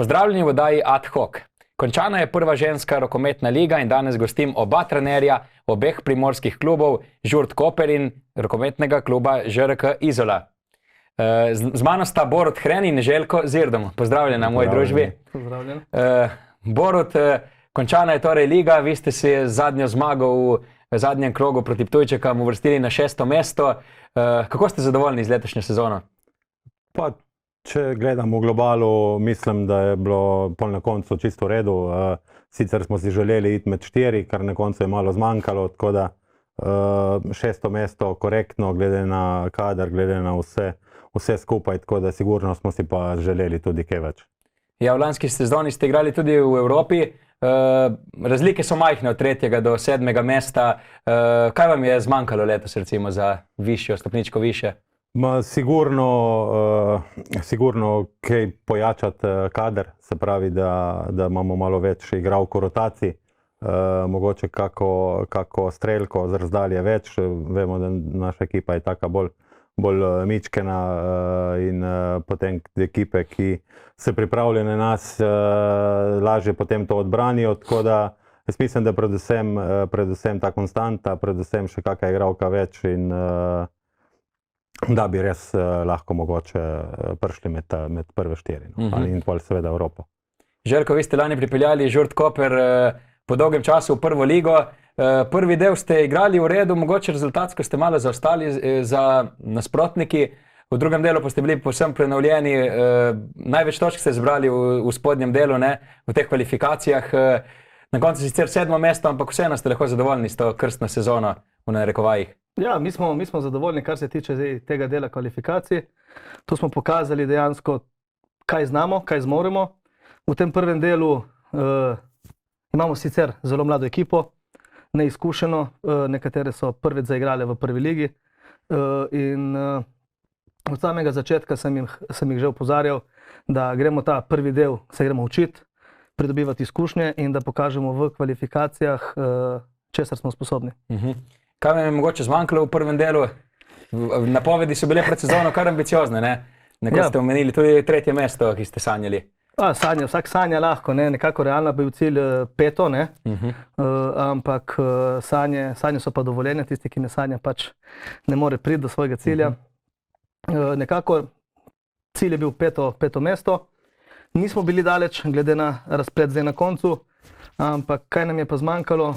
Pozdravljeni v oddaji Ad hoc. Končana je prva ženska rokometna liga in danes gostim oba trenerja obeh primorskih klubov, Žurt Koper in rokometnega kluba ŽRK Izola. Z mano sta Borut Hren in Željko Zirdom. Pozdravljeni na moji družbi. Pozdravljen. Borut, končana je torej liga, vi ste si zadnjo zmago v zadnjem krogu proti Ptujčakam uvrstili na 6. mesto. Kako ste zadovoljni z letošnjo sezono? Pa, če gledamo v globalu, mislim, da je bilo pol na koncu čisto v redu. Sicer smo si želeli iti med 4, kar na koncu je malo zmanjkalo, tako da 6. mesto korektno, glede na kader, glede na vse skupaj, tako da sigurno smo si pa želeli tudi kaj več. Ja, v lanski sezoni ste igrali tudi v Evropi. Razlike so majhne od 3. do 7. mesta. Kaj vam je zmanjkalo letos recimo za višjo, stopničko više? Sigurno kaj pojačati kader, se pravi, da imamo malo več igralk v rotaciji, mogoče kako streljko z razdalje več. Vemo, da naša ekipa je taka bolj mičkena in potem ekipe, ki se pripravljajo na nas, lažje potem to odbranijo, tako da jaz mislim, da predvsem ta konstanta, predvsem še kakšna igralka več in da bi res lahko mogoče prišli med prve 4 in pol seveda Evropo. Željko, vi ste lani pripeljali Žurt Koper po dolgem času v prvo ligo. Prvi del ste igrali v redu, mogoče rezultatsko ste malo zaostali za nasprotniki. V drugem delu pa ste bili povsem prenovljeni. Največ točk ste zbrali v spodnjem delu, v teh kvalifikacijah. Na koncu sicer 7. mesto, ampak vseeno ste lahko zadovoljni s to krstno sezono v narekovajih. Ja, mi smo zadovoljni, kar se tiče tega dela kvalifikacij. Tu smo pokazali dejansko, kaj znamo, kaj zmoremo. V tem prvem delu imamo sicer zelo mlado ekipo, neizkušeno, nekatere so prvič zaigrale v prvi ligi in od samega začetka sem jih že opozarjal, da gremo ta prvi del, se gremo učiti, pridobivati izkušnje in da pokažemo v kvalifikacijah, česar smo sposobni. Kaj vam je mogoče zmanjkalo v prvem delu? Napovedi so bile pred sezono kar ambiciozne, Nekaj ste omenili tudi 3. mesto, ki ste sanjali. Vsak sanja lahko, nekako realno bi bil cilj 5, ampak sanje so pa dovoljene, tisti, ki ne sanja, pač ne more priti do svojega cilja. Nekako cilj je bil 5. mesto, nismo bili daleč, glede na razplet zdaj na koncu, ampak kaj nam je pa zmanjkalo?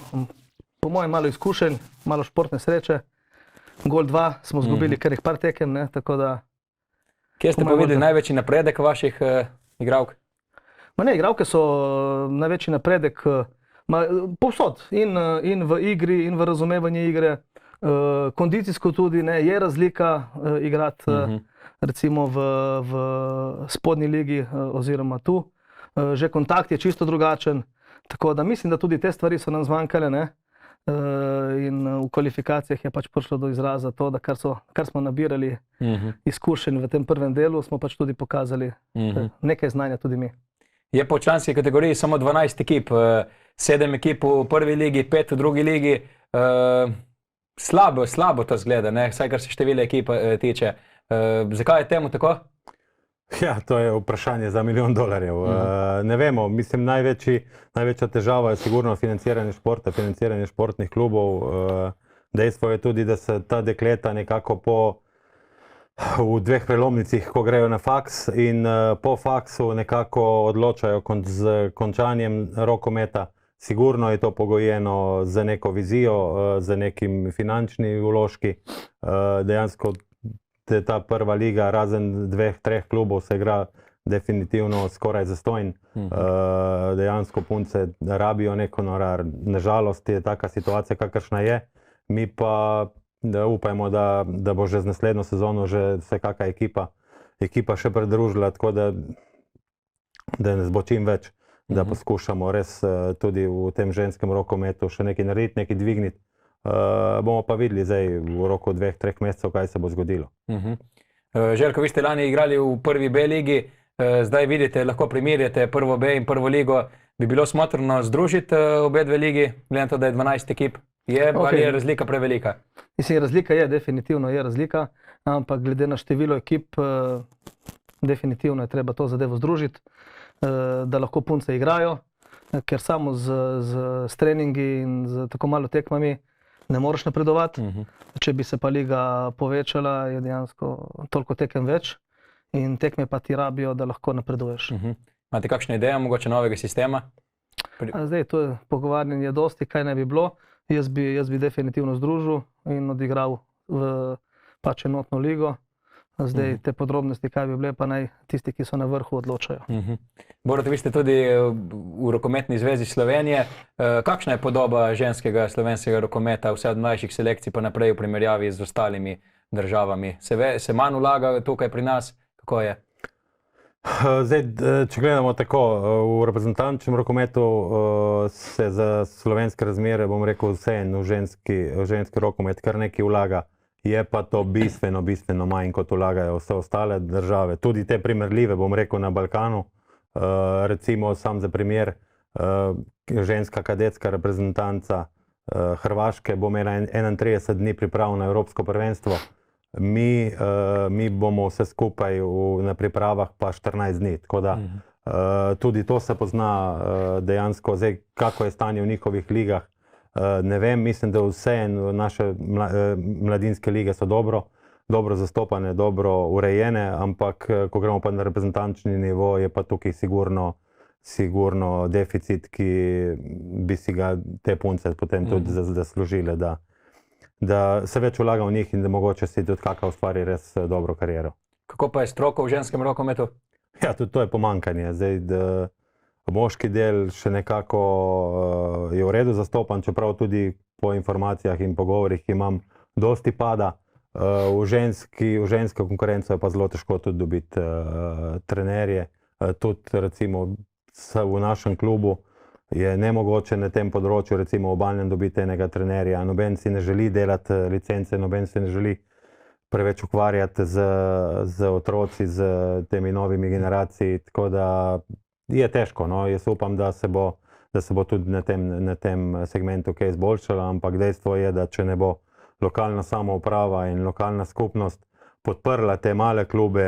Po mojem malo izkušenj, malo športne sreče. Gol 2 smo zgubili kar par tekem, tako da... Kje ste pa videli največji napredek vaših igralk? Igralke so največji napredek povsod, in v igri, in v razumevanju igre. Kondicijsko tudi je razlika igrati recimo v spodnji ligi oziroma tu. Že kontakt je čisto drugačen, tako da mislim, da tudi te stvari so nam zmanjkale, in v kvalifikacijah je pač prišlo do izraza to, da kar smo nabirali izkušenj v tem prvem delu, smo pač tudi pokazali nekaj znanja tudi mi. Je po članski kategoriji samo 12 ekip, 7 ekip v prvi ligi, 5 v drugi ligi. Slabo to zgleda, vsaj kar se števila ekip tiče. Zakaj je temu tako? Ja, to je vprašanje za $1 milijon. Ne vemo, mislim, največja težava je sigurno financiranje športa, financiranje športnih klubov. Dejstvo je tudi, da se ta dekleta nekako v 2 prelomnicah, ko grejo na faks in po faksu nekako odločajo z končanjem rokometa. Sigurno je to pogojeno z neko vizijo, z nekim finančnimi vložki. Dejansko ta prva liga, razen 2-3 klubov, se igra definitivno skoraj zastonj. Dejansko punce rabijo nek honorar. Nažalost je taka situacija, kakršna je. Mi pa upajmo, da bo že z naslednjo sezono že se kakšna ekipa še pridružila, tako da nas bo čim več, da poskušamo res tudi v tem ženskem rokometu še nekaj narediti, nekaj dvigniti. Bomo pa videli zdaj v roku 2-3 mesecev, kaj se bo zgodilo. Željko, vi ste lani igrali v prvi B ligi, zdaj vidite, lahko primerjate prvo B in prvo ligo. Bi bilo smotrno združiti obe dve ligi, glede na to, da je 12 ekip? Ali je razlika prevelika? Mislim, razlika je, definitivno je razlika, ampak glede na število ekip, definitivno je treba to zadevo združiti. da lahko punce igrajo, ker samo z treningi in z tako malo tekmami ne moreš napredovati. Če bi se pa liga povečala, je dejansko toliko tekem več in tekme pa ti rabijo, da lahko napreduješ. Imate kakšne ideje, mogoče novega sistema? Zdaj, to je pogovarjanje dosti, kaj ne bi bilo. Jaz bi definitivno združil in odigral v pač enotno ligo. Zdaj, te podrobnosti, kaj bi bile, pa naj tisti, ki so na vrhu, odločajo. Borut, vi ste tudi v Rokometni zvezi Slovenije. Kakšna je podoba ženskega slovenskega rokometa, vse od mlajših selekcij pa naprej v primerjavi z ostalimi državami? Se manj vlaga tukaj pri nas? Kako je? Zdaj, če gledamo tako, v reprezentančnem rokometu se za slovenske razmere, bom rekel, vseeno v ženski rokomet kar nekaj vlaga. Je pa to bistveno manj, kot vlagajo vse ostale države. Tudi te primerljive, bom rekel, na Balkanu. Recimo, sam za primer, ženska kadetska reprezentanca Hrvaške bo imela 31 dni priprav na Evropsko prvenstvo. Mi bomo vse skupaj na pripravah pa 14 dni. Tako da tudi to se pozna dejansko. Zdaj, kako je stanje v njihovih ligah, ne vem, mislim, da vseeno naše mladinske lige so dobro zastopane, dobro urejene, ampak ko gremo pa na reprezentančni nivo, je pa tukaj sigurno deficit, ki bi si ga te punce potem tudi zaslužile, da se več vlaga v njih in da mogoče si tudi kakšna ustvari res dobro kariero. Kako pa je stroko v ženskem rokometu? Ja, tudi to je pomanjkanje. Zdaj, moški del še nekako je v redu zastopan, čeprav tudi po informacijah in pogovorih imam dosti pada. V žensko konkurenco je pa zelo težko tudi dobiti trenerje. Tudi recimo v našem klubu je nemogoče na tem področju, recimo v Obalnem, dobiti enega trenerja. Noben si ne želi delati licence, noben se ne želi preveč ukvarjati z otroci, z temi novimi generacijami, tako da je težko. No? Jaz upam, da se bo tudi na tem segmentu kaj izboljšalo, ampak dejstvo je, da če ne bo lokalna samouprava in lokalna skupnost podprla te male klube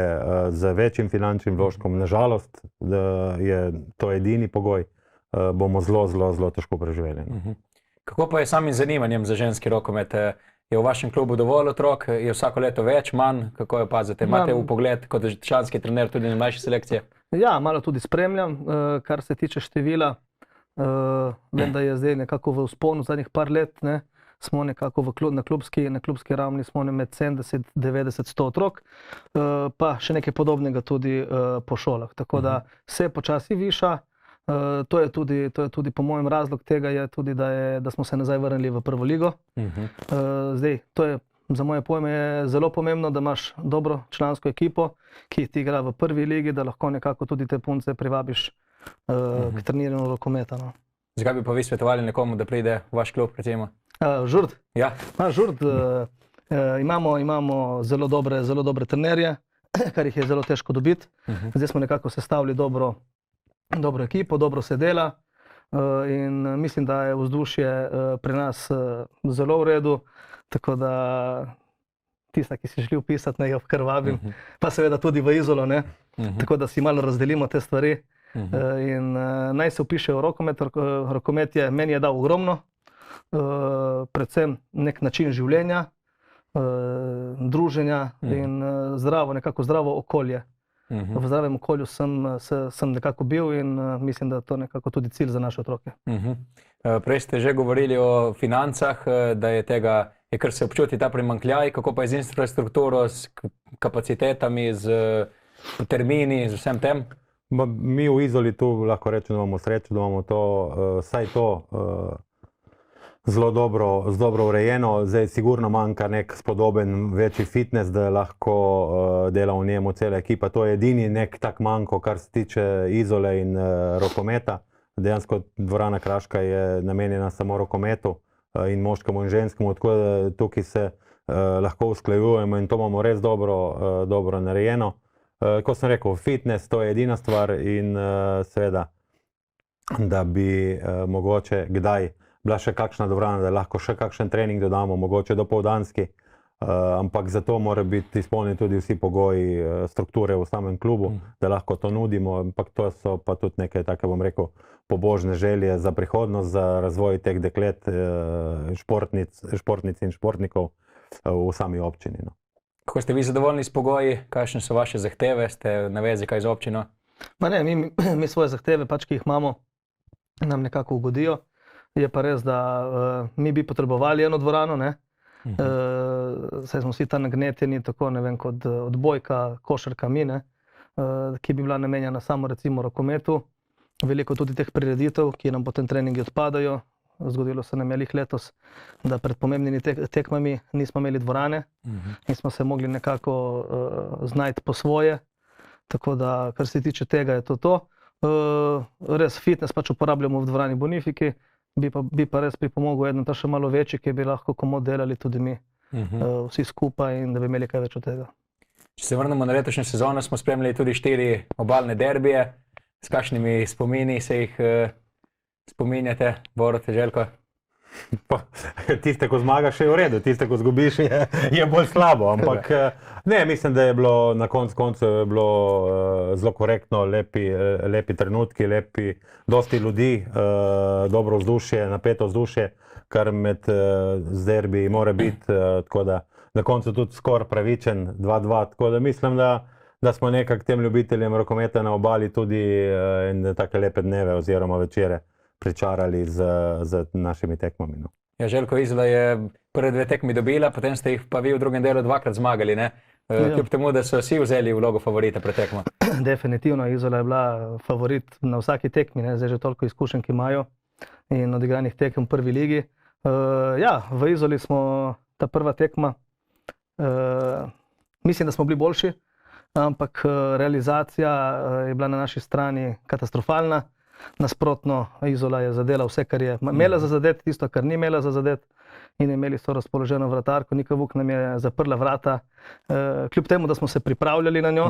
z večjim finančnim vložkom, nažalost, da je to edini pogoj, bomo zelo težko preživeli. Kako pa je samim zanimanjem za ženski rokomet? Je v vašem klubu dovolj otrok? Je vsako leto več, manj? Kako jo pazite? Imate vpogled kot članski trener tudi na mlajše selekcije? Ja, malo tudi spremljam, kar se tiče števila. Vem, da je zdaj nekako v vzponu zadnjih par let, ne? Smo nekako na klubski ravni smo med 70, 90, 100 otrok, pa še nekaj podobnega tudi po šolah. Tako da se počasi viša. To je tudi po mojem razlog tega je tudi, da smo se nazaj vrnili v prvo ligo. Zdaj, to je za moje pojme je zelo pomembno, da imaš dobro člansko ekipo, ki ti igra v prvi ligi, da lahko nekako tudi te punce privabiš k treniranju rokometa. No. Zakaj bi pa vi svetovali nekomu, da pride v vaš klub, recimo? Žurd. Ja. Žurd. Imamo zelo dobre trenerje, kar jih je zelo težko dobiti. Zdaj smo nekako sestavili dobro ekipo, dobro se dela in mislim, da je vzdušje pri nas zelo v redu, tako da tista, ki si želi vpisati, naj jo kar vabim, pa seveda tudi v Izolo, ne? Tako da si malo razdelimo te stvari in naj se vpiše v rokomet. Rokomet je, meni je dal ogromno, predvsem nek način življenja, druženja in nekako zdravo okolje. V zdravem okolju sem nekako bil in mislim, da je to nekako tudi cilj za naše otroke. Prej ste že govorili o financah, da je kar se občuti ta primanjkljaj, kako pa je z infrastrukturo, s kapacitetami, z termini, z vsem tem? Mi v Izoli tu lahko rečemo, da imamo srečo, da imamo vsaj to zelo dobro urejeno. Zdaj sigurno manjka nek spodoben večji fitness, da lahko dela v njemu cela ekipa. To je edini nek tak manjko, kar se tiče Izole in rokometa. Dejansko dvorana Kraška je namenjena samo rokometu in moškemu in ženskemu, tako da tukaj se lahko usklajujemo in to imamo res dobro narejeno. Kot sem rekel, fitness, to je edina stvar in seveda, da bi mogoče kdaj bila še kakšna dvorana, da lahko še kakšen trening dodamo, mogoče dopoldanski, ampak zato mora biti izpolnjeni tudi vsi pogoji strukture v samem klubu, da lahko to nudimo, ampak to so pa tudi neke, tako bom rekel, pobožne želje za prihodnost, za razvoj teh deklet, športnic in športnikov v sami občini. No. Kako ste vi zadovoljni s pogoji, kakšne so vaše zahteve, ste na vezi kaj z občino? Ne, mi svoje zahteve, pač, ki jih imamo, nam nekako ugodijo. Je pa res, da mi bi potrebovali eno dvorano, ne? Saj smo vsi tam nagneteni, tako ne vem, kot odbojka, košarka, mi, ne? Ki bi bila namenjena samo recimo rokometu. Veliko tudi teh prireditev, ki nam potem treningi odpadajo. Zgodilo se nam je letos, da pred pomembnimi tekmami nismo imeli dvorane in smo se mogli nekako znajti po svoje. Tako da, kar se tiče tega, je to. Res fitness pač uporabljamo v dvorani Bonifiki, bi pa res pripomogel eden ta še malo večji, ki bi lahko komod delali tudi mi, vsi skupaj in da bi imeli kaj več od tega. Če se vrnemo na letošnjo sezono, smo spremljali tudi 4 obalne derbije. S kakšnimi spomini se jih spominjate, Borut, Željko? Tiste, ko zmagaš, je v redu, tiste, ko zgubiš, je bolj slabo. Ampak ne, mislim, da je bilo na koncu zelo korektno, lepi trenutki, dosti ljudi, dobro vzdušje, napeto vzdušje, kar med derbiji mora biti, tako da na koncu tudi skor pravičen, 2-2, tako da mislim, da smo nekako tem ljubiteljem rokometa na obali tudi take lepe dneve oziroma večere pričarali z našimi tekmami. No. Ja, Željko, Izola je prve 2 tekmi dobila, potem ste jih pa vi v drugem delu 2-krat zmagali, ne? Kljub temu, da so vsi vzeli vlogo favorita pred tekmo. Definitivno, Izola je bila favorit na vsaki tekmi, ne? Zdaj že toliko izkušenj, ki imajo in odigranih tekem v prvi ligi. Ja, v Izoli smo ta prva tekma, mislim, da smo bili boljši, ampak realizacija je bila na naši strani katastrofalna. Nasprotno, Izola je zadela vse, kar je imela za zadeti, tisto, kar ni imela za zadeti, in imeli so razpoloženo vratarko. Nika Vuk nam je zaprla vrata, kljub temu, da smo se pripravljali na njo.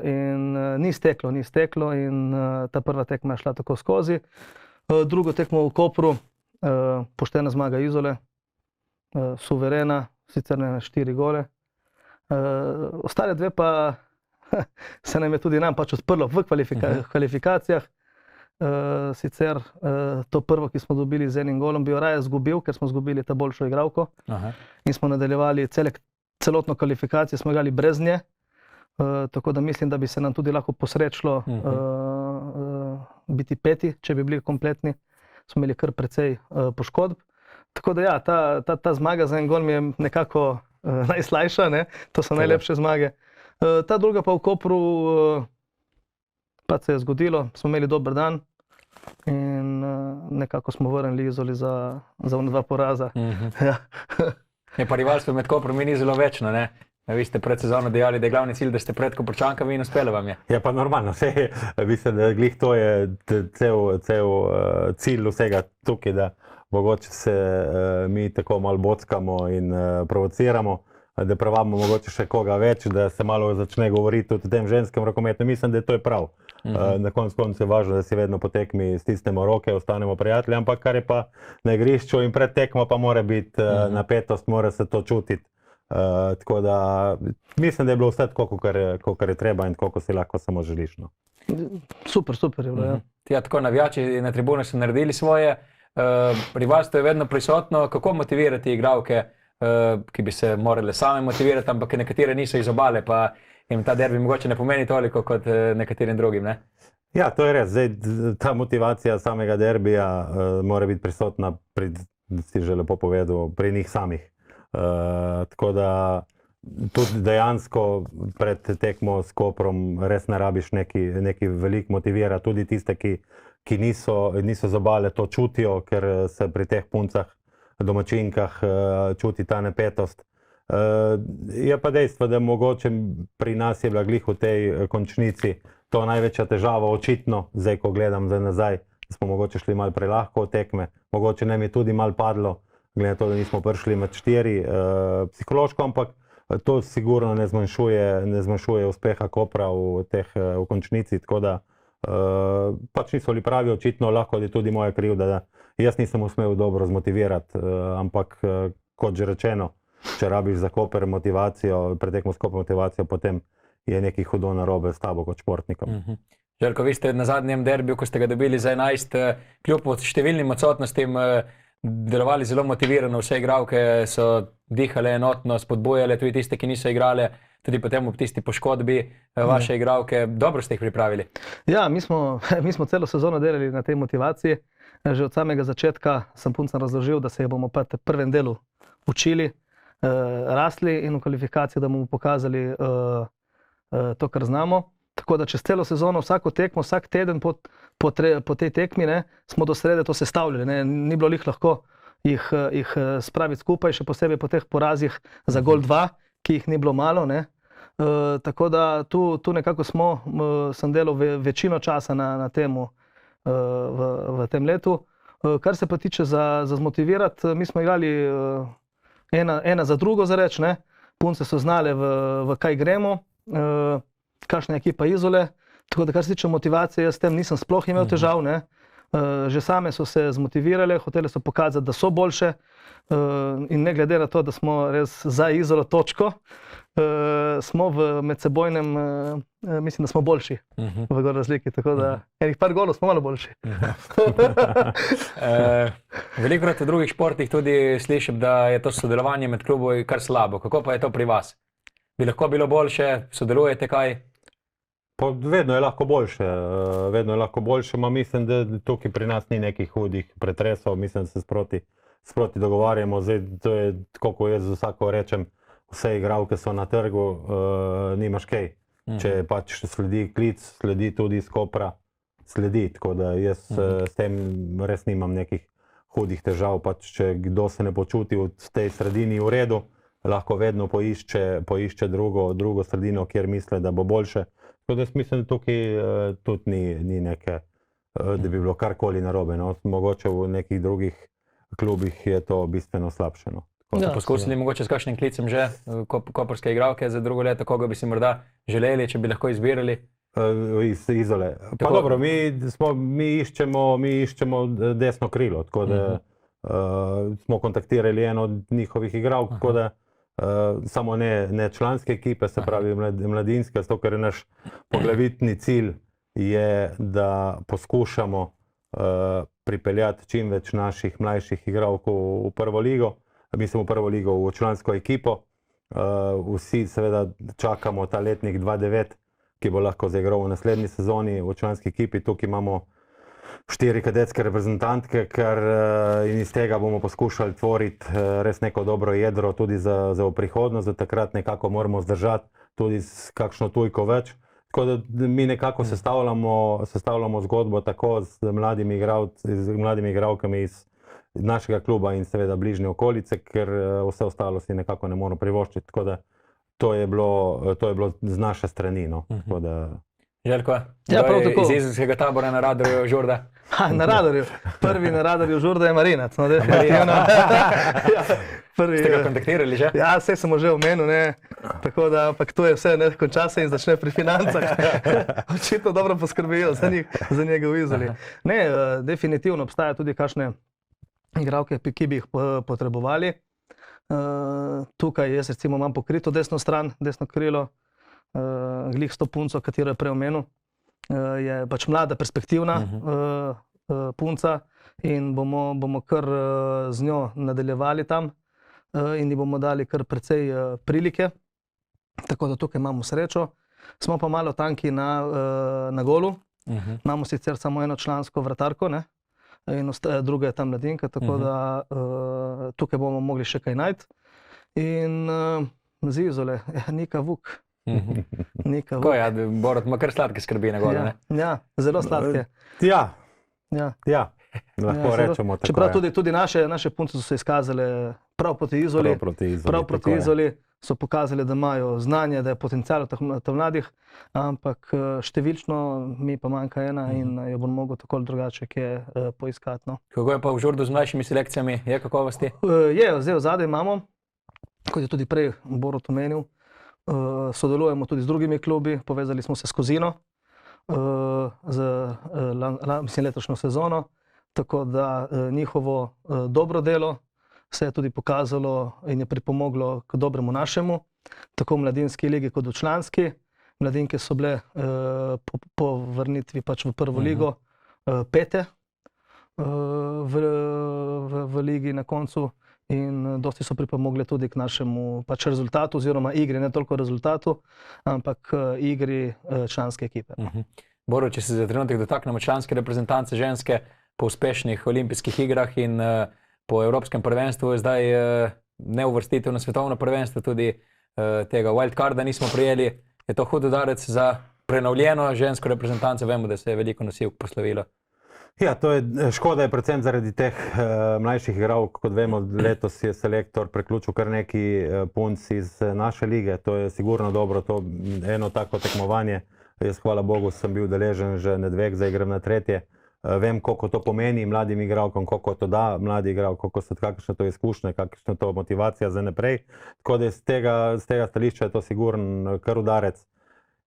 In ni steklo in ta prva tekma je šla tako skozi. Drugo tekmo v Kopru, poštena zmaga Izole, suverena, sicer ne 4 gole. Ostale 2 pa se nam je tudi nam pač odprlo v kvalifikacijah. Sicer to prvo, ki smo dobili z 1 golom, bi jo raje zgubil, ker smo zgubili ta boljšo igralko. In smo nadaljevali celotno kvalifikacijo, smo igrali brez nje. Tako da mislim, da bi se nam tudi lahko posrečilo biti 5, če bi bili kompletni. Smo imeli kar precej poškodb. Tako da ja, ta zmaga za 1 gol mi je nekako najslajša, ne? To so najlepše zmage. Ta druga pa v Kopru, pa se je zgodilo, smo imeli dober dan in nekako smo vrnili Izoli za 2 poraza. Je pa rivalstvo med Koprom in Izolo večno, ne? Vi ste pred sezono dejali, da je glavni cilj, da ste pred Koprčankami in uspelo vam je. Ja, pa normalno, mislim, da glih to je cel cilj vsega tukaj, da mogoče se mi tako malo bockamo in provociramo, da pravamo mogoče še koga več, da se malo začne govoriti tudi o tem ženskem rokometu. Mislim, da to je prav. Na koncu je važno, da si vedno po tekmi stisnemo roke, ostanemo prijatelji, ampak kar je pa na igrišču in pred tekmo pa mora biti napetost, mora se to čutiti. Tako da mislim, da je bilo vse tako, kakor je treba in kako si lahko samo želiš. No. Super je bilo, ja. Ja, tako navijači na tribuni so naredili svoje, rivalstvo je vedno prisotno. Kako motivirati igralke, ki bi se morale same motivirati, ampak nekatere niso iz obale, pa jim ta derbi mogoče ne pomeni toliko kot nekaterim drugim, ne? Ja, to je res. Zdaj, ta motivacija samega derbija mora biti prisotna, si že lepo povedal, pri njih samih. Tako da tudi dejansko pred tekmo s Koprom res ne rabiš neki veliko motivira. Tudi tiste, ki niso z obale, to čutijo, ker se pri teh puncah, domačinkah čuti ta napetost. Je pa dejstvo, da mogoče pri nas je bila glih v tej končnici to največja težava, očitno, zdaj ko gledam nazaj, da smo mogoče šli malo prelahko v tekme, mogoče nam je tudi malo padlo, glede na to, da nismo prišli med 4 psihološko, ampak to sigurno ne zmanjšuje uspeha Kopra v končnici, tako da pač niso bili pravi, očitno, lahko je tudi moja krivda, da jaz nisem uspel dobro zmotivirati, ampak kot že rečeno, če rabiš za Koper motivacijo, pretekmo s Koper motivacijo, potem je nekaj hudo narobe s tabo kot športnikom. Željko, vi ste na zadnjem derbiju, ko ste ga dobili za 11, kljub številnim odsotnostim, delovali zelo motivirano, vse igralke so dihale enotno, spodbujale tudi tiste, ki niso igrale, tudi potem ob tisti poškodbi vaše igralke. Dobro ste jih pripravili. Ja, mi smo celo sezono delali na tej motivaciji. Že od samega začetka sem puncam razložil, da se jih bomo pa v prvem delu učili, rasli in v kvalifikaciji, da bomo pokazali to, kar znamo. Tako da čez celo sezono, vsako tekmo, vsak teden po tej tekmi, ne, smo do srede to sestavljali. Ne. Ni bilo lahko jih spraviti skupaj, še posebej po teh porazih za gol 2, ki jih ni bilo malo. Ne. Tako da tu nekako sem delal večino časa na temu v tem letu. Kar se pa tiče za zmotivirati, mi smo igrali ena za drugo, za reč, ne. Punce so znale, v kaj gremo, kakšna je ekipa Izole. Tako da, kar se tiče motivacije, jaz s tem nisem sploh imel težav. Ne. Že same so se zmotivirale, hotele so pokazati, da so boljše. In ne glede na to, da smo res za Izolo točko, smo v medsebojnem, mislim, da smo boljši v gor razliki. Tako da enih par golov smo malo boljši. Velikokrat v drugih športih tudi slišim, da je to sodelovanje med klubovi kar slabo. Kako pa je to pri vas? Bi lahko bilo boljše, sodelujete kaj? Vedno je lahko boljše, ma mislim, da tukaj pri nas ni nekih hudih pretresov, mislim, da se sproti dogovarjamo. Zdaj, to je tako, ko jaz vsako rečem, vse igralke so na trgu, nimaš kaj. Če pač sledi klic, sledi tudi iz Kopra, sledi. Tako da jaz s tem res nimam nekih hudih težav, pač če kdo se ne počuti v tej sredini v redu, lahko vedno poišče drugo sredino, kjer misle, da bo boljše. Tako da jaz mislim, da tukaj tudi ni neke, da bi bilo karkoli narobe. No. Mogoče v nekih drugih klubih je to bistveno slabše. No. Ja, poskusili mogoče s kakšnim klicem že koprske igralke za drugo leto, koga bi si morda želeli, če bi lahko izbirali? Iz Izole. Pa dobro, mi iščemo desno krilo, tako da smo kontaktirali eno od njihovih igralk, tako da samo ne članske ekipe, se pravi mladinske, zato ker je naš poglavitni cilj je, da poskušamo pripeljati čim več naših mlajših igralk v prvo ligo, mislim v prvo ligo, v člansko ekipo. Vsi seveda čakamo ta letnik 2009, ki bo lahko zaigral v naslednji sezoni v članski ekipi. Tukaj imamo 4 kadetske reprezentantke, in iz tega bomo poskušali tvoriti res neko dobro jedro tudi za v prihodnost, da takrat nekako moramo zdržati tudi s kakšno tujko več. Tako da mi nekako sestavljamo zgodbo tako z mladimi igralkami iz našega kluba in seveda bližnje okolice, ker vse ostalo si nekako ne moramo privoščiti. Tako da to je bilo z naše strani. No. Željko, ja, prav tako. Iz izolskega tabora na radarju Žurda? Na radarju. Prvi na radarju Žurda je Marinac. No, Ste ga kontaktirali že? Ja, vse sem že omenil, ne. Tako da, ampak to je vse, ne, konča se in začne pri financah. Očitno dobro poskrbijo za njega v Izoli. Ne, definitivno obstaja tudi kakšne igralke, ki bi jih potrebovali. Tukaj jaz recimo imam pokrito desno stran, desno krilo, glih s to punco, katero je prej omenil. Je pač mlada, perspektivna punca in bomo kar z njo nadaljevali tam in ji bomo dali kar precej prilike. Tako da tukaj imamo srečo. Smo pa malo tanki na golu. Imamo sicer samo eno člansko vratarko, ne? In druga je tam mladinka, tako da tukaj bomo mogli še kaj najti. In z Izole, Nika Vuk. Tako je, Borut ima kar sladke skrbi na golu, ne? Ja, zelo sladke. Ja, lahko rečemo tako. Čeprav tudi naše punce so se izkazale prav proti Izoli, so pokazali, da imajo znanje, da je potencial v mladih, ampak številčno mi pa manjka ena in jo bom mogel tako ali drugače poiskati. No. Kako je pa v Žurdu z mlajšimi selekcijami? Je kakovosti? Je, zdaj zadaj imamo, kot je tudi prej Borut omenil. Sodelujemo tudi z drugimi klubi, povezali smo se s Kozino z letošnjo sezono, tako da njihovo dobro delo se je tudi pokazalo in je pripomoglo k dobremu našemu, tako v mladinski ligi kot v članski. Mladinke so bile po vrnitvi pač v prvo ligo pete v ligi na koncu in dosti so pripomogle tudi k našemu pač rezultatu oziroma igri, ne toliko rezultatu, ampak igri članske ekipe. Boro, če se za trenutek dotaknemo članske reprezentance ženske po uspešnih olimpijskih igrah in po evropskem prvenstvu, je zdaj neuvrstitev na svetovno prvenstvo, tudi tega wildcarda nismo prijeli. Je to hud udarec za prenovljeno žensko reprezentanco? Vemo, da se je veliko nosilk poslovilo. Ja, to je škoda, je predvsem zaradi teh mlajših igralk. Kot vemo, letos je selektor preključil kar nekaj punc iz naše lige. To je sigurno dobro, to eno tako tekmovanje. Jaz, hvala Bogu, sem bil deležen že na dveh, zdaj grem na tretje. Vem, koliko to pomeni mladim igralkom, koliko to da mladi igralk, kakšna to izkušnja, kakšna to motivacija za naprej. Tako da z tega stališča je to sigurno kar udarec.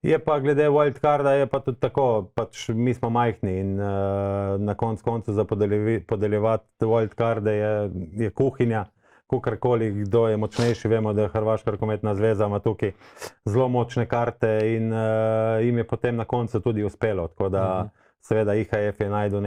Je pa glede wildcarda, je pa tudi tako, pač mi smo majhni in na koncu za podeljevati wildcarde je kuhinja. Kakorkoli, kdo je močnejši, vemo, da je Hrvaška rokometna zveza ima tukaj zelo močne karte in jim je potem na koncu tudi uspelo. Tako da seveda IHF je najdel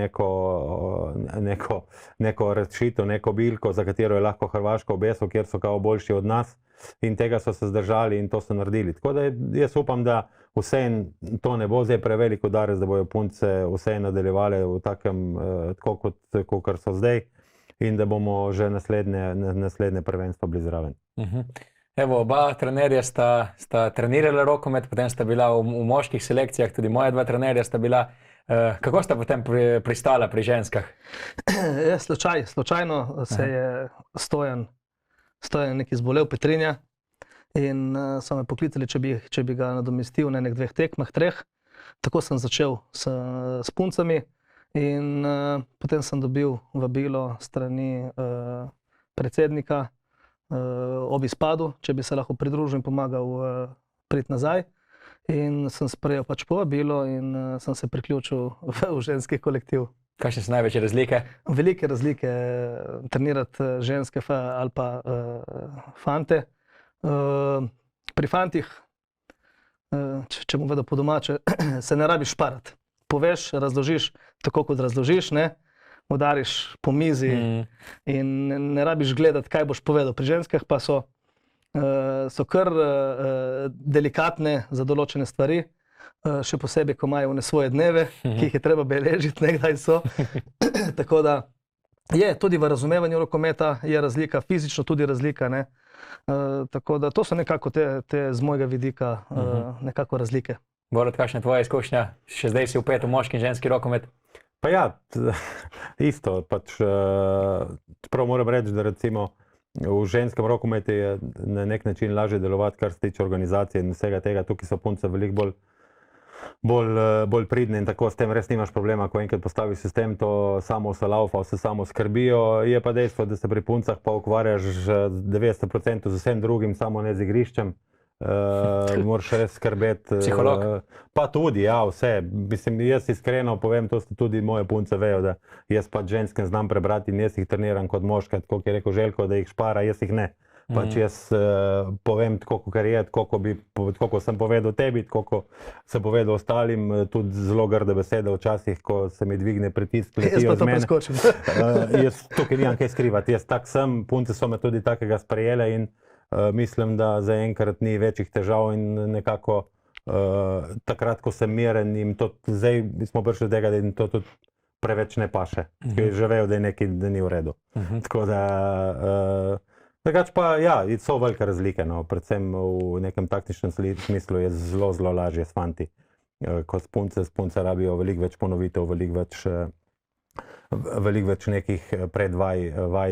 neko rešitev, neko bilko, za katero je lahko Hrvaška obesil, kjer so kao boljši od nas in tega so se zdržali in to so naredili. Tako da jaz upam, da vseeno to ne bo zdaj prevelik udarec, da bojo punce vseeno nadaljevale v takem, tako kot so zdaj, in da bomo že naslednje prvenstvo bili zraven. Evo, oba trenerja sta trenirala rokomet, potem sta bila v moških selekcijah, tudi moja dva trenerja sta bila. Kako sta potem pristala pri ženskah? Slučajno se je Stojan nekaj zbolel, Petrinja, in so me poklicali, če bi ga nadomestil na nek 2 tekmah, 3. Tako sem začel s puncami. In potem sem dobil vabilo strani predsednika ob izpadu, če bi se lahko pridružil in pomagal priti nazaj. In sem sprejel pač povabilo in sem se priključil v ženski kolektiv. Kakšne so največje razlike? Velike razlike, trenirati ženske ali pa fante. Pri fantih, če bom vedel po domače, se ne rabiš šparati. Poveš, razložiš tako, kot razložiš, ne? Udariš po mizi in ne rabiš gledati, kaj boš povedal. Pri ženskah pa so kar delikatne za določene stvari, še posebej, ko imajo svoje dneve, ki jih je treba beležiti, nekdaj so. Tako da je tudi v razumevanju rokometa je razlika, fizično tudi razlika, ne? Tako da to so nekako te z mojega vidika nekako razlike. Borut, kakšna je tvoja izkušnja? Še zdaj si vpet v moški in ženski rokomet? Pa ja, isto. Pač, prav moram reči, da recimo v ženskem rokometu je na nek način lažje delovati, kar se tiče organizacije in vsega tega. Tukaj so punce veliko bolj pridne in tako s tem res nimaš problema, ko enkrat postaviš sistem, to samo se laufa, vse samo skrbijo. Je pa dejstvo, da se pri puncah pa ukvarjaš 90% z vsem drugim, samo ne z igriščem. Moraš res skrbeti. Psiholog? Pa tudi, ja, vse. Mislim, jaz iskreno povem, to tudi moje punce vejo, da jaz pač ženskem znam prebrati in jaz jih treniram kot moška, tako kot je rekel Željko, da jih špara, jaz jih ne. Pač jaz povem tako, kar je, tako kot sem povedal tebi, tako kot sem povedal ostalim, tudi zelo grde besede včasih, ko se mi dvigne pritisk, letijo z mene. Jaz pa to preskočim. Jaz tukaj nimam kaj skrivati, jaz tak sem, punce so me tudi takega sprejele in mislim, da zaenkrat ni večjih težav in nekako takrat, ko sem miren, jim to, zdaj smo prišli do tega, da jim to tudi preveč ne paše. Že vejo, da je nekaj, da ni v redu. Tako da, drugače pa, ja, so velike razlike, no, predvsem v nekem taktičnem smislu je zelo lažje s fanti. Ko s punce rabijo veliko več ponovitev, veliko več nekih predvaj,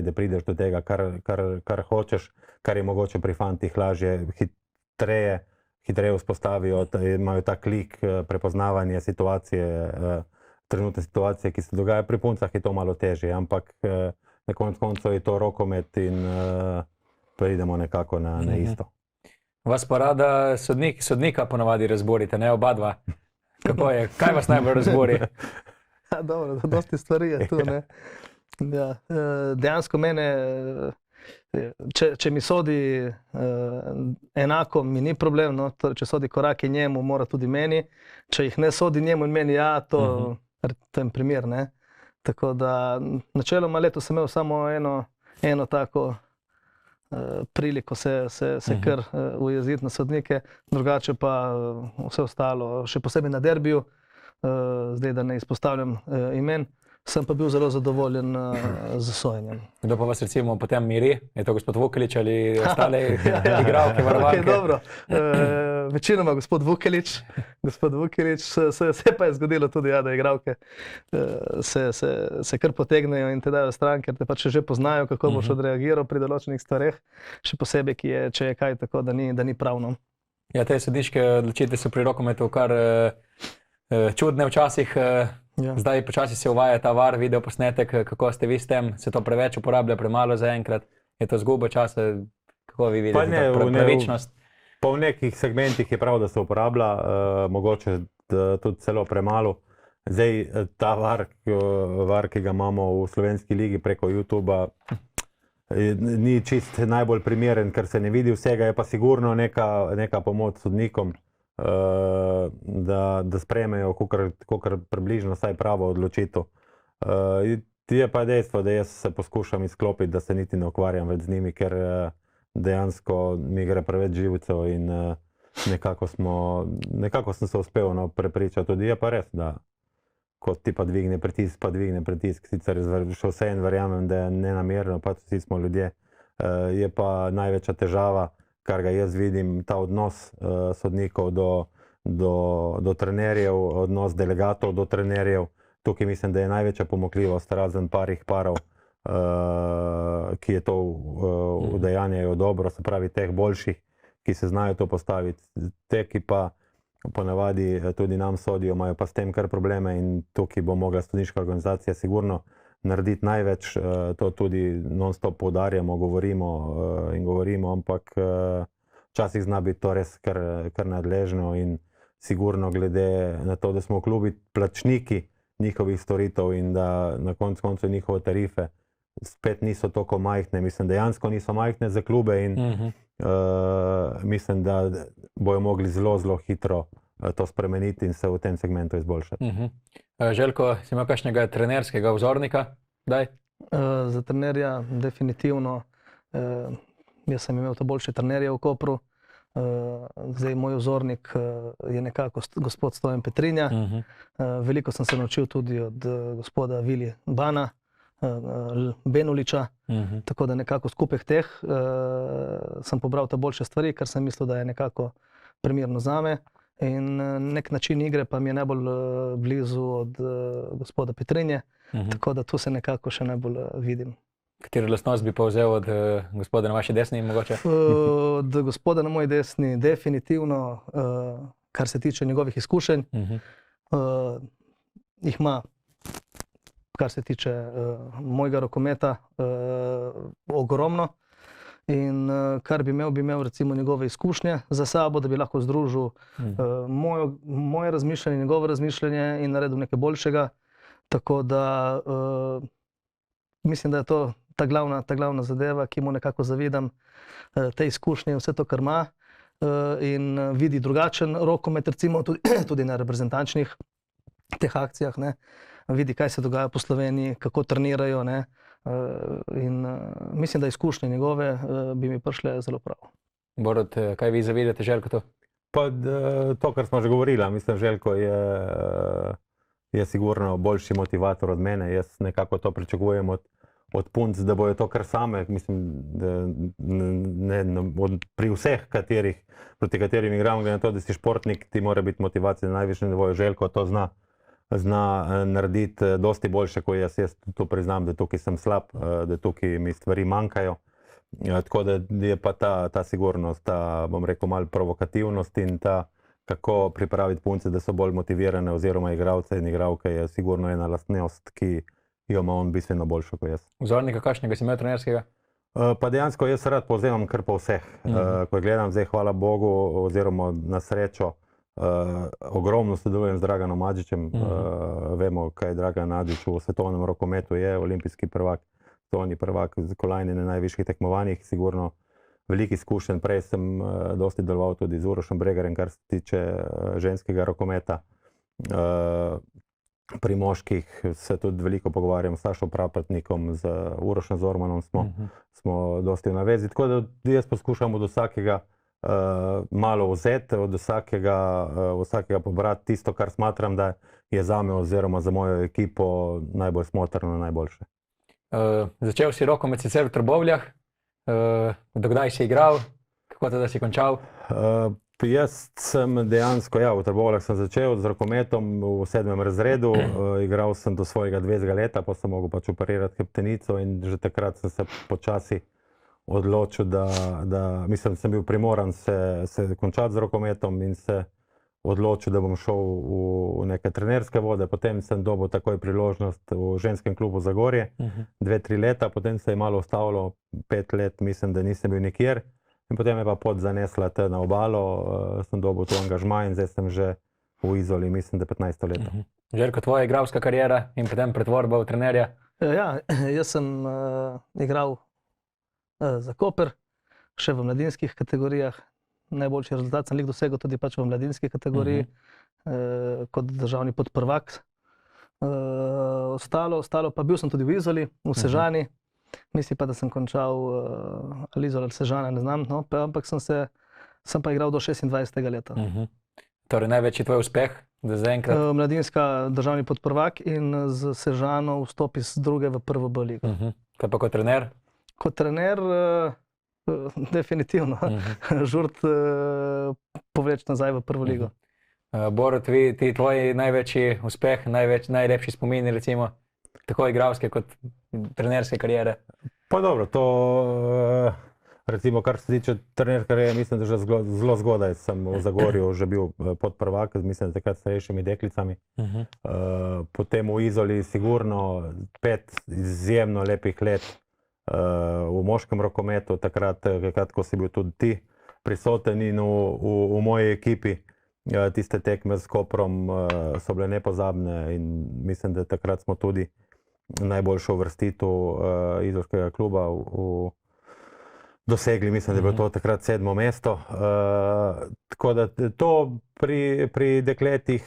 da prideš do tega, kar hočeš, kar je mogoče pri fantih lažje, hitreje vzpostavijo, imajo ta klik, prepoznavanje situacije, trenutne situacije, ki se dogaja. Pri puncah je to malo težje, ampak na koncu je to rokomet in pridemo nekako na isto. Vas pa rada sodnika ponavadi razborite, ne oba dva? Kako je? Kaj vas najbolj razbori? Ja, dobro, dosti stvari je tu, ne. Ja, dejansko mene Če mi sodi enako, mi ni problem, no? Torej, če sodi korake njemu, mora tudi meni. Če jih ne sodi njemu in meni, ja, to je primer. Ne? Tako da načeloma letos sem imel samo eno tako priliko se kar ujeziti na sodnike, drugače pa vse ostalo, še posebej na derbiju, zdaj da ne izpostavljam imen, sem pa bil zelo zadovoljen z sojenjem. Kdo pa vas recimo potem miri? Je to gospod Vukelić ali ostale igralke, varovalke? Okay, dobro. Večinoma gospod Vukelić. Se pa je zgodilo tudi, ja, da igralke se kar potegnejo in te dajo stran, ker te pač že poznajo, kako boš odreagiral pri določenih stvareh, še posebej, če je kaj tako, da ni pravno. Ja, te sodniške odločitve so pri rokometu kar čudne včasih. Ja. Zdaj počasi se uvaja ta VAR, video posnetek, kako ste vi s tem? Se to preveč uporablja, premalo zaenkrat? Je to zguba časa? Kako vi vidite pravičnost? Pa v nekih segmentih je prav, da se uporablja, mogoče tudi celo premalo. Zdaj ta VAR, ki ga imamo v slovenski ligi preko YouTubea, ni čist najbolj primeren, ker se ne vidi vsega, je pa sigurno neka pomoč sodnikom, da sprejmejo kakor približno vsaj pravo odločitev. Je pa dejstvo, da jaz se poskušam izklopiti, da se niti ne ukvarjam več z njimi, ker dejansko mi gre preveč živcev in nekako sem se uspel prepričati. Tudi je pa res, da ko ti pa dvigne pritisk, sicer še vseeno verjamem, da je nenamerno, pač vsi smo ljudje, je pa največja težava, kar ga jaz vidim, ta odnos sodnikov do trenerjev, odnos delegatov do trenerjev. Tukaj mislim, da je največja pomanjkljivost razen parov, ki je to udejanjajo dobro, se pravi teh boljših, ki se znajo to postaviti. Te, ki pa ponavadi tudi nam sodijo, imajo pa s tem kar probleme in tukaj bo mogla sodniška organizacija sigurno narediti največ, to tudi non-stop poudarjamo, govorimo, ampak včasih zna biti to res kar nadležno in sigurno glede na to, da smo v klubi plačniki njihovih storitev in da na koncu njihove tarife spet niso toliko majhne, mislim, dejansko niso majhne za klube in mislim, da bojo mogli zelo hitro to spremeniti in se v tem segmentu izboljšati. Željko, si imel kakšnega trenerskega vzornika? Daj? Za trenerja definitivno. Jaz sem imel to boljše trenerje v Kopru. Zdaj moj vzornik je nekako gospod Stojan Petrinja. Veliko sem se naučil tudi od gospoda Vili Bana, Benuliča, tako da nekako skupaj teh sem pobral te boljše stvari, kar sem mislil, da je nekako primerno zame. In nek način igre pa mi je najbolj blizu od gospoda Petrinje, tako da tu se nekako še najbolj vidim. Katero lastnost bi pa vzel od gospoda na vaši desni mogoče? Od gospoda na moji desni definitivno, kar se tiče njegovih izkušenj, jih ima, kar se tiče mojega rokometa, ogromno. In kar bi imel recimo njegove izkušnje za sabo, da bi lahko združil moje razmišljanje, njegovo razmišljanje in naredil nekaj boljšega. Tako da mislim, da je to ta glavna zadeva, ki mu nekako zavidam, te izkušnje in vse to, kar ima, in vidi drugačen rokomet, recimo tudi na reprezentančnih teh akcijah, ne. Vidi, kaj se dogaja po Sloveniji, kako trenirajo, ne. In mislim, da izkušnje njegove bi mi prišle zelo prav. Borut, kaj vi zavidate Željko to? Pa to, kar smo že govorili, mislim, Željko je sigurno boljši motivator od mene. Jaz nekako to pričakujem od punc, da bojo to kar same. Mislim, da pri vseh, proti katerim igram, glede na to, da si športnik, ti mora biti motivacija na najvišjem nivoju. Željko to zna narediti dosti boljše kot jaz. Jaz to priznam, da tukaj sem slab, da tukaj mi stvari manjkajo. Tako da je pa ta sigurnost, ta, bom rekel, malo provokativnost in ta, kako pripraviti punce, da so bolj motivirane, oziroma igralce in igralke, je sigurno ena lastnost, ki jo ima on bistveno boljšo kot jaz. Vzornika kakšnega si imel trenerskega? Pa dejansko jaz rad povzemam kar po vseh. Ko gledam zdaj, hvala Bogu, oziroma na srečo, ogromno sodelujem z Draganom Madžićem. Vemo, kaj Dragan Madžić v svetovnem rokometu je, olimpijski prvak. svetovni prvak z kolajne na najvišjih tekmovanjih, sigurno veliko izkušenj. Prej sem dosti deloval tudi z Urošem Bregarjem, kar se tiče ženskega rokometa. Pri moških se tudi veliko pogovarjam s Sašo Prapratnikom, z Urošem Zormanom smo dosti v navezi. Tako da jaz poskušam od vsakega malo vzeti, od vsakega pobrati tisto, kar smatram, da je zame oziroma za mojo ekipo najbolj smotrno, najboljše. Začel si rokomet sicer v Trbovljah, dokdaj si igral, kako da si končal? Jaz sem dejansko, v Trbovljah sem začel z rokometom v 7. razredu, igral sem do svojega 20. leta, pa sem mogel pač operirati hrbtenico in že takrat sem se počasi odločil, da mislim, sem bil primoran se končati z rokometom in se odločil, da bom šel v neke trenerske vode. Potem sem dobil takoj priložnost v ženskem klubu Zagorje, 2-3 leta, potem se je malo ustavilo, 5 let mislim, da nisem bil nikjer. In potem je pa pot zanesla na obalo, sem dobil tu angažma in zdaj sem že v Izoli, mislim, da 15 leto. Željko, tvoja igralska kariera in potem pretvorba v trenerja? Ja, jaz sem igral za Koper, še v mladinskih kategorijah. Najboljši rezultat sem dosegel tudi pač v mladinski kategoriji, kot državni podprvak. Ostalo pa bil sem tudi v Izoli, v Sežani. Mislim pa, da sem končal ali Izola ali Sežana, ne znam, no, ampak sem pa igral do 26. leta. Torej največji tvoj uspeh do zaenkrat? Mladinska državni podprvak in z Sežano vstop iz druge v prvo B ligo. Kaj pa kot trener? Kot trener definitivno Žurt povleči nazaj v prvo ligo. Borut, ti tvoji največji uspeh, najlepši spomini recimo, tako igralske kot trenerske kariere? Pa dobro, to recimo, kar se tiče trenerske kariere, mislim, da že zelo zgodaj sem v Zagorju že bil podprvak, mislim, da takrat s starejšimi deklicami. Potem v Izoli sigurno 5 izjemno lepih let v moškem rokometu, takrat, ko si bil tudi ti prisoten in v moji ekipi. Tiste tekme s Koprom so bile nepozabne in mislim, da takrat smo tudi najboljšo uvrstitev izolskega kluba dosegli. Mislim, da je bilo to takrat 7. mesto. Tako da to pri dekletih,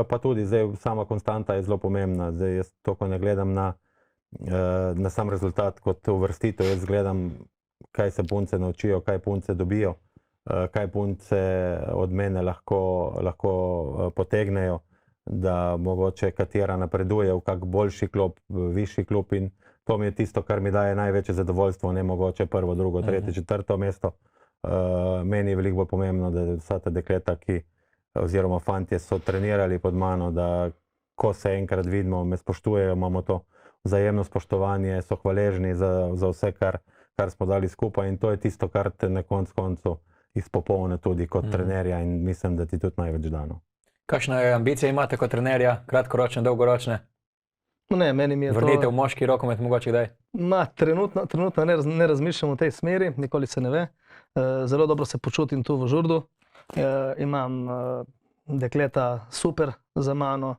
pa tudi zdaj sama konstanta je zelo pomembna. Zdaj jaz toliko ne gledam na sam rezultat kot uvrstitev, jaz gledam, kaj se punce naučijo, kaj punce dobijo, kaj punce od mene lahko potegnejo, da mogoče katera napreduje v kak boljši klub, višji klub, in to mi je tisto, kar mi daje največje zadovoljstvo, ne mogoče 1., 2., 3., 4. mesto. Meni je veliko bolj pomembno, da vsa ta dekleta, oziroma fantje so trenirali pod mano, da ko se enkrat vidimo, me spoštujejo, imamo to vzajemno spoštovanje, so hvaležni za vse, kar smo dali skupaj, in to je tisto, kar te na koncu izpopolne tudi kot trenerja, in mislim, da ti tudi največ dano. Kakšne ambicije imate kot trenerja, kratkoročne, dolgoročne? Ne, meni mi je to... Vrnite v moški rokomet mogoče kdaj? Trenutno ne razmišljam v tej smeri, nikoli se ne ve. Zelo dobro se počutim tu v Žurdu. Imam dekleta super za mano,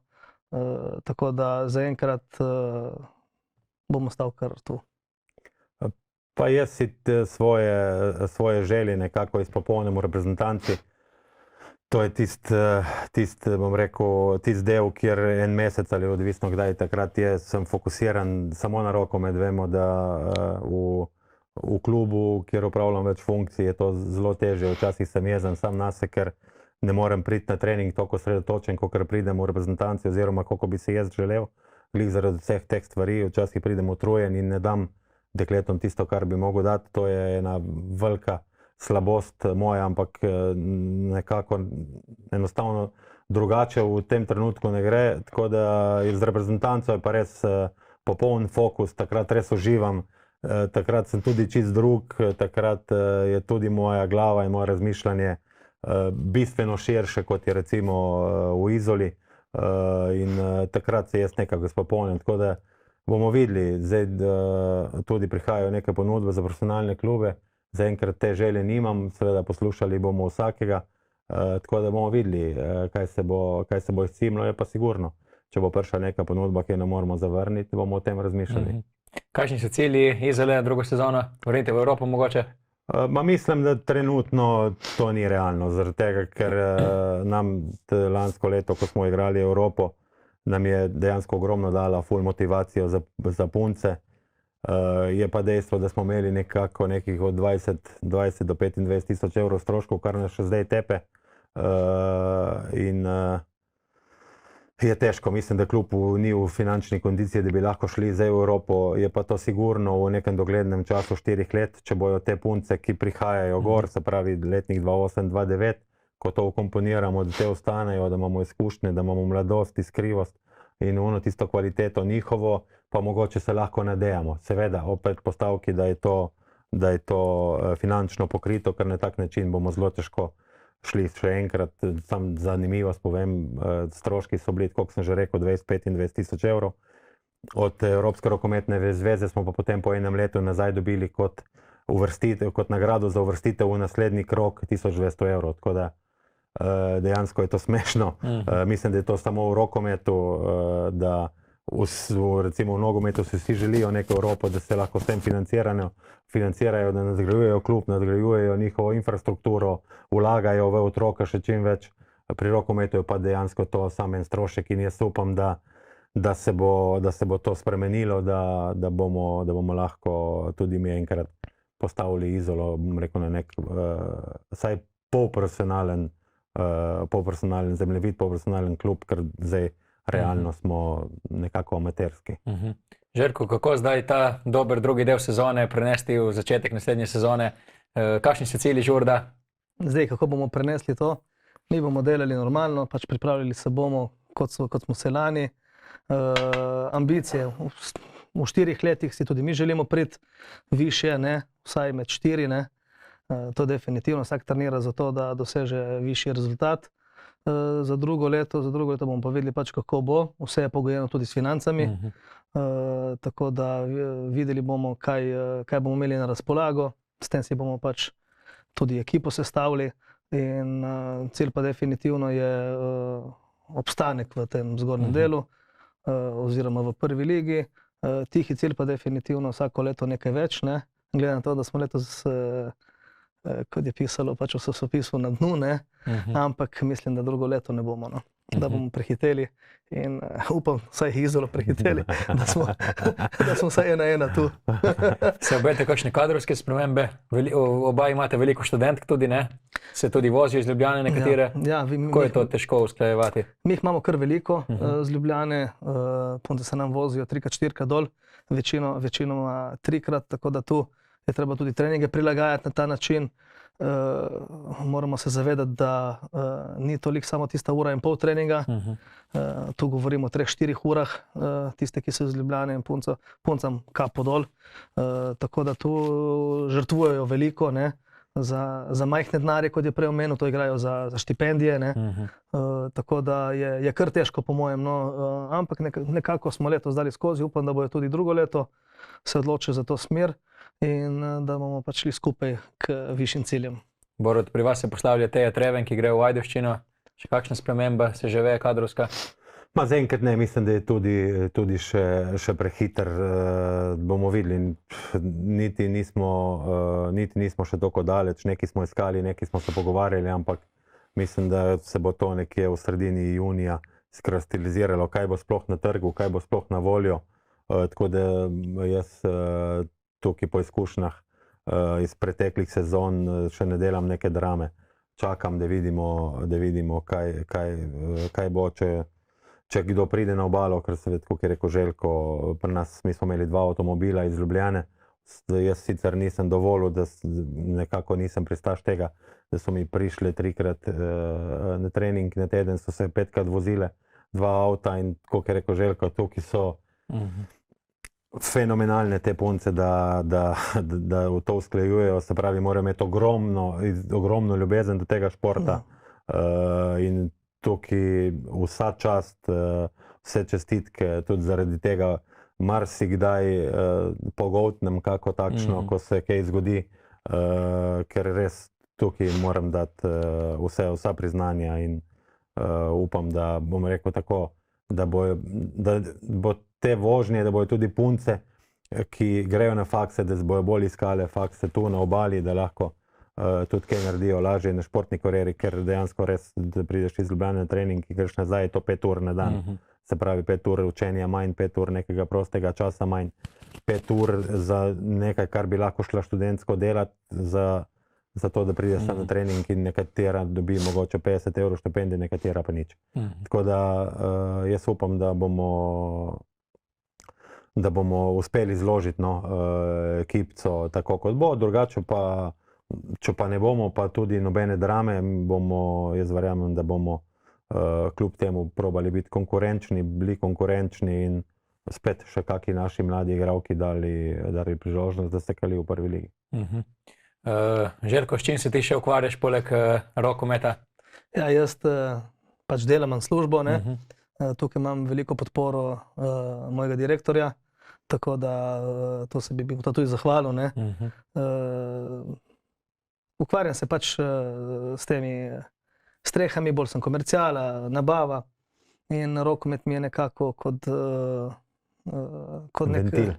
tako da zaenkrat bom ostal kar tu. Pa jaz si svoje želje nekako izpopolnim v reprezentanci. To je bom rekel, tisti del, kjer en mesec ali odvisno kdaj takrat sem fokusiran samo na rokomet. Vemo, da v klubu, kjer upravljam več funkcij, je to zelo težje. Včasih sem jezen sam nase, ker ne morem priti na trening toliko osredotočen, kakor pridem v reprezentanci, oziroma kako bi si jaz želel. Glih zaradi vseh teh stvari, včasih pridem utrujen in ne dam dekletom tisto, kar bi mogel dati. To je ena velika slabost moja, ampak nekako enostavno drugače v tem trenutku ne gre. Tako da z reprezentanco je pa res popoln fokus, takrat res uživam, takrat sem tudi čist drug, takrat je tudi moja glava in moje razmišljanje bistveno širše, kot je recimo v Izoli, in takrat se jaz nekako izpopolnim. Tako da bomo videli, zdaj tudi prihajajo neke ponudbe za profesionalne klube. Zaenkrat te želje nimam, seveda poslušali bomo vsakega, tako da bomo videli, kaj se bo izcimilo. Je pa sigurno, če bo prišla neka ponudba, ki jo ne moremo zavrniti, bomo o tem razmišljali. Kakšni so cilji Izole drugo sezono? Vrnite v Evropo mogoče? Mislim, da trenutno to ni realno, zaradi tega, ker nam lansko leto, ko smo igrali Evropo, nam je dejansko ogromno dala ful motivacijo za punce. Je pa dejstvo, da smo imeli nekih od 20 do 25 tisoč evrov stroškov, kar nas še zdaj tepe. In je težko, mislim, da klub ni v finančni kondiciji, da bi lahko šli zdaj v Evropo. Je pa to sigurno v nekem doglednem času 4 let, če bojo te punce, ki prihajajo gor, se pravi letnik 2008-2009, ko to ukomponiramo, da te ostanejo, da imamo izkušnje, da imamo mladost, iskrivost in ono tisto kvaliteto njihovo, pa mogoče se lahko nadejamo. Seveda, opet postavki, da je to finančno pokrito, ker na tak način bomo zelo težko šli. Še enkrat, sam zanimivost povem, stroški so bili, koliko sem že rekel, 25 tisoč evrov. Od Evropske rokometne zveze smo pa potem po enem letu nazaj dobili kot nagrado za uvrstitev v naslednji krog 1200 evrov. Tako da dejansko je to smešno. Mislim, da je to samo v rokometu, da recimo v nogometu si vsi želijo neko Evropo, da se lahko s tem financirajo, da nadgrajujejo klub, nadgrajujejo njihovo infrastrukturo, vlagajo v otroka še čim več. Pri rokometu je pa dejansko to samo en strošek in jaz upam, da se bo to spremenilo, da bomo lahko tudi mi enkrat postavili Izolo, bom rekel, na nek vsaj polprofesionalen zemljevid, polprofesionalen klub, ker zdaj realno smo nekako amaterski. Željko, kako zdaj ta dober drugi del sezone prenesti v začetek naslednje sezone? Kakšni so cilji Žurda? Zdaj, kako bomo prenesli to? Mi bomo delali normalno, pač pripravljali se bomo, kot smo se lani. Ambicije v 4 letih si tudi mi želimo priti višje, vsaj med 4. To definitivno, vsak trenira za to, da doseže višji rezultat. Za drugo leto bomo pa videli pač, kako bo. Vse je pogojeno tudi s financami. Tako da videli bomo, kaj bomo imeli na razpolago. S tem si bomo pač tudi ekipo sestavili. In cilj pa definitivno je obstanek v tem zgornjem delu oziroma v prvi ligi. Tihi cilj pa definitivno vsako leto nekaj več. Glede na to, da smo letos, kot je pisalo pač v časopisu, na dnu, ampak mislim, da drugo leto ne bomo, da bomo prehiteli in upam, vsaj Izolo prehiteli, da smo vsaj 1-1 tu. Se obete kakšne kadrovske spremembe? Oba imate veliko študentk tudi, se tudi vozijo iz Ljubljane nekatere. Kako je to težko usklajevati? Mi jih imamo kar veliko z Ljubljane, punce se nam vozijo 3x-4 dol, večinoma 3-krat, tako da tu je treba tudi treninge prilagajati na ta način. Moramo se zavedati, da ni toliko samo tista 1,5 treninga. Tu govorimo o 3-4 urah, tiste, ki so iz Ljubljane in puncam kapo dol. Tako da tu žrtvujejo veliko, za majhne denarje, kot je prej omenil, to igrajo za štipendije. Tako da je kar težko po mojem, ampak nekako smo letos dali skozi, upam, da bojo tudi drugo leto se odločili za to smer in da bomo pač šli skupaj k višjim ciljem. Borut, pri vas se poslavlja Teja Treven, ki gre v Ajdovščino. Še kakšna sprememba se že ve kadrovska? Zaenkrat ne, mislim, da je tudi še prehiter. Bomo videli, niti nismo še toliko daleč, nekaj smo iskali, nekaj smo se pogovarjali, ampak mislim, da se bo to nekje v sredini junija skristaliziralo, kaj bo sploh na trgu, kaj bo sploh na voljo. Tako da jaz tukaj po izkušnjah iz preteklih sezon še ne delam neke drame. Čakam, da vidimo kaj bo, če kdo pride na obalo, ker se kot je rekel Željko, pri nas mi smo imeli 2 avtomobila iz Ljubljane. Jaz sicer nisem dovolil, da nekako nisem pristaš tega, da so mi prišli 3-krat na trening na teden, so se 5-krat vozile 2 avta in kot je rekel Željko, tukaj so fenomenalne te punce, da v to usklajujejo, se pravi, morajo imeti ogromno ljubezen do tega športa in tukaj vsa čast, vse čestitke, tudi zaradi tega marsikdaj pogoltnem kako takšno, ko se kaj zgodi, ker res tukaj moram dati vsa priznanja in upam, da bom rekel tako, da bo te vožnje, da bojo tudi punce ki grejo na fakse, da bojo bolj iskale fakse tu na obali, da lahko tudi kaj naredijo lažje na športni karieri, ker dejansko res, da prideš iz Ljubljane na trening in greš nazaj, je to 5 ur na dan. Se pravi 5 ur učenja manj, 5 ur nekega prostega časa manj, 5 ur za nekaj, kar bi lahko šla študentsko delati, za to, da prideš na trening in nekatera dobi mogoče 50 evrov štipendije, nekatera pa nič. Tako da jaz upam, da bomo uspeli zložiti ekipco tako, kot bo, drugače pa, če pa ne bomo, pa tudi nobene drame, jaz verjamem, da bomo kljub temu probali biti bili konkurenčni in spet še kakšni naši mladi igralki dali priložnost, da se kali v prvi ligi. Željko, s čim se ti še ukvarjaš poleg rokometa? Ja, jaz pač delam, imam službo, ne. Tukaj imam veliko podporo mojega direktorja, tako da to se bi tudi zahvalil, ne. Ukvarjam se pač s temi strehami, bolj sem komerciala, nabava in rokomet mi je nekako kot nek ventil.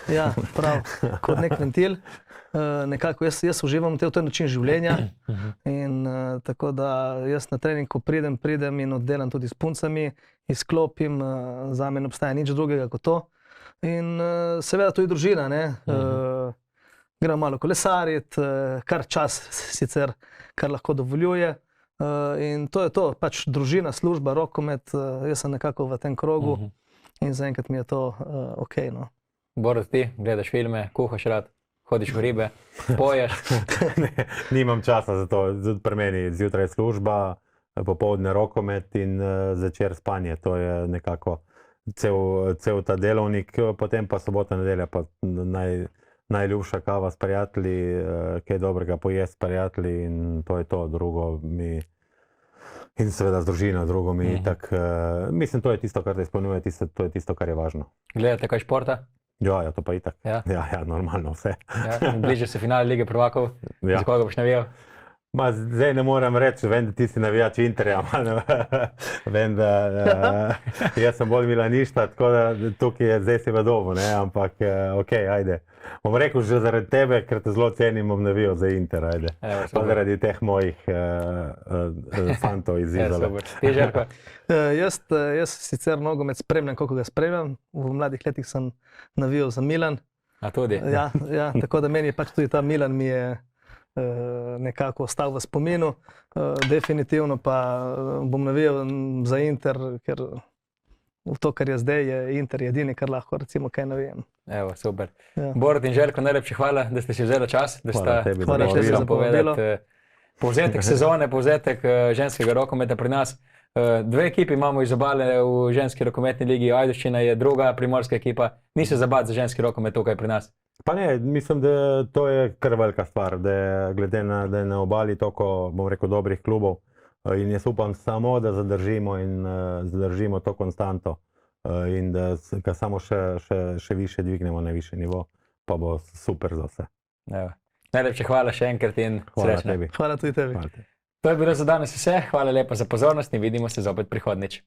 Ja, prav, kot nek ventil. Nekako jaz uživam v tem način življenja in tako da jaz na trening, ko pridem in oddelam tudi s puncami, izklopim, zame ne obstaja nič drugega kot to. In seveda tudi družina, ne. Grem malo kolesariti, kar čas sicer, kar lahko dovoljuje. In to je to, pač družina, služba, rokomet, jaz sem nekako v tem krogu in zaenkrat mi je to okej, no. Borut, ti gledaš filme, kuhaš rad, hodiš v hribe, poješ? Nimam časa za to, pri meni zjutraj služba, popoldne rokomet in zvečer spanje, to je nekako cel ta delovnik, potem pa sobota, nedelja pa najljubša kava s prijatelji, kaj dobrega pojesti s prijatelji in to je to, drugo mi in seveda z družino, drugo mi tak, mislim, to je tisto, kar te izpolnjuje, to je tisto, kar je važno. Gledate kaj športa? Ja, to pa itak. Ja, normalno vse. Bliže se finale Lige prvakov, za koga boš navijal? Zdaj ne morem reči, vem, da ti si navijač Interja, vem, da jaz sem bolj milanista, tako da tukaj je zdaj si v domu, ne, ampak okej, ajde. Bom rekel že zaradi tebe, ker te zelo cenim, bom navijal za Inter, ajde. Pa zaradi teh mojih fantov iz Izola. Ti, Željko? Jaz sicer nogomet spremljam, koliko ga spremljam, v mladih letih sem navijal za Milan. A tudi? Ja, tako da meni je pač tudi ta Milan mi je nekako ostal v spominu, definitivno pa bom navijal za Inter, ker v to, kar je zdaj, je Inter edini, kar lahko recimo kaj navijam. Evo, super. Borut in Željko, najlepše hvala, da ste si vzeli čas, da ste prišli za povabilo. Povzetek sezone, povzetek ženskega rokometa pri nas. Dve ekipi imamo iz obale v ženski rokometni ligi, Ajdovščina je druga primorska ekipa, ni se zabati za ženski rokomet tukaj pri nas. Pa ne, mislim, da to je kar velika stvar, da glede na, da je na obali toliko, bom rekel, dobrih klubov in jaz upam samo, da zadržimo to konstanto in da ga samo še više dvignemo na višji nivo, pa bo super za vse. Najlepše hvala še enkrat in srečno. Hvala tudi tebi. To je bilo za danes vse, hvala lepa za pozornost in vidimo se zopet prihodnjič.